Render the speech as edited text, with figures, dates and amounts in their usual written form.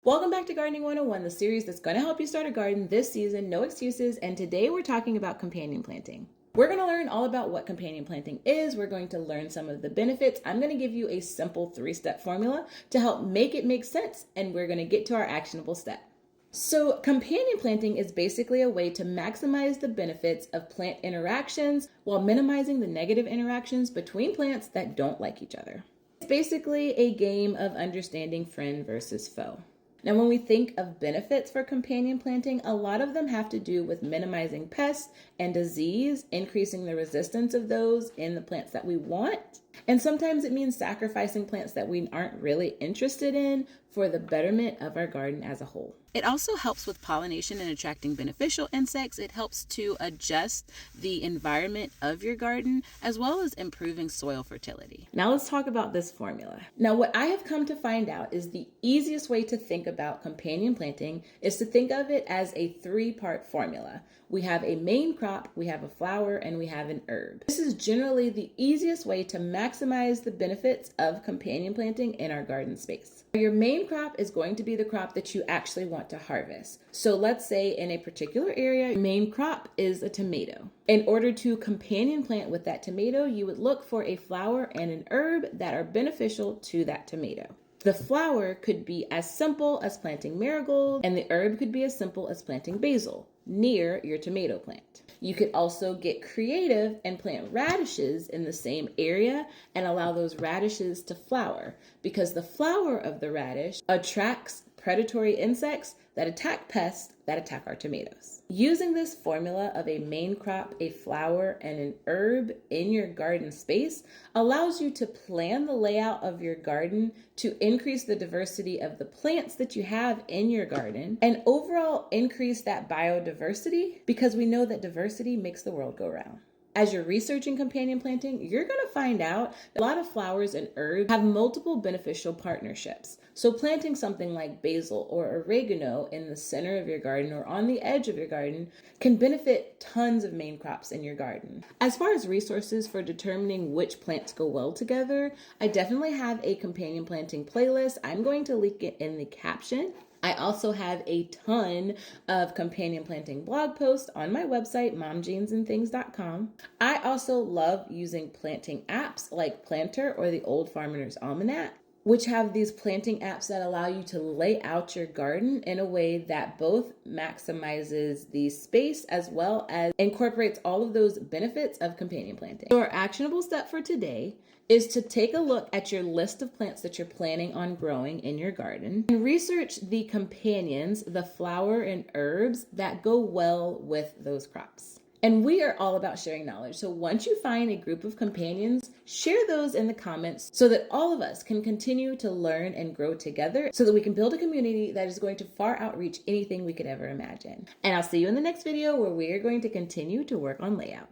Welcome back to Gardening 101, the series that's going to help you start a garden this season, no excuses, and today we're talking about companion planting. We're going to learn all about what companion planting is. We're going to learn some of the benefits. I'm going to give you a simple 3-step formula to help make it make sense, and we're going to get to our actionable step. So companion planting is basically a way to maximize the benefits of plant interactions while minimizing the negative interactions between plants that don't like each other. It's basically a game of understanding friend versus foe. Now, when we think of benefits for companion planting, a lot of them have to do with minimizing pests and disease, increasing the resistance of those in the plants that we want. And sometimes it means sacrificing plants that we aren't really interested in for the betterment of our garden as a whole. It also helps with pollination and attracting beneficial insects. It helps to adjust the environment of your garden, as well as improving soil fertility. Now let's talk about this formula. Now, what I have come to find out is the easiest way to think about companion planting is to think of it as a 3-part formula. We have a main crop, we have a flower, and we have an herb. This is generally the easiest way to maximize the benefits of companion planting in our garden space. Your main crop is going to be the crop that you actually want to harvest. So let's say in a particular area, your main crop is a tomato. In order to companion plant with that tomato, you would look for a flower and an herb that are beneficial to that tomato. The flower could be as simple as planting marigold, and the herb could be as simple as planting basil near your tomato plant. You could also get creative and plant radishes in the same area and allow those radishes to flower, because the flower of the radish attracts predatory insects that attack pests that attack our tomatoes. Using this formula of a main crop, a flower, and an herb in your garden space allows you to plan the layout of your garden to increase the diversity of the plants that you have in your garden and overall increase that biodiversity, because we know that diversity makes the world go round. As you're researching companion planting, you're going to find out that a lot of flowers and herbs have multiple beneficial partnerships. So planting something like basil or oregano in the center of your garden or on the edge of your garden can benefit tons of main crops in your garden. As far as resources for determining which plants go well together, I definitely have a companion planting playlist. I'm going to link it in the caption. I also have a ton of companion planting blog posts on my website, momjeansandthings.com. I also love using planting apps like Planter or the Old Farmer's Almanac, which have these planting apps that allow you to lay out your garden in a way that both maximizes the space as well as incorporates all of those benefits of companion planting. So our actionable step for today is to take a look at your list of plants that you're planning on growing in your garden and research the companions, the flower and herbs that go well with those crops. And we are all about sharing knowledge. So once you find a group of companions, share those in the comments so that all of us can continue to learn and grow together so that we can build a community that is going to far outreach anything we could ever imagine. And I'll see you in the next video where we are going to continue to work on layout.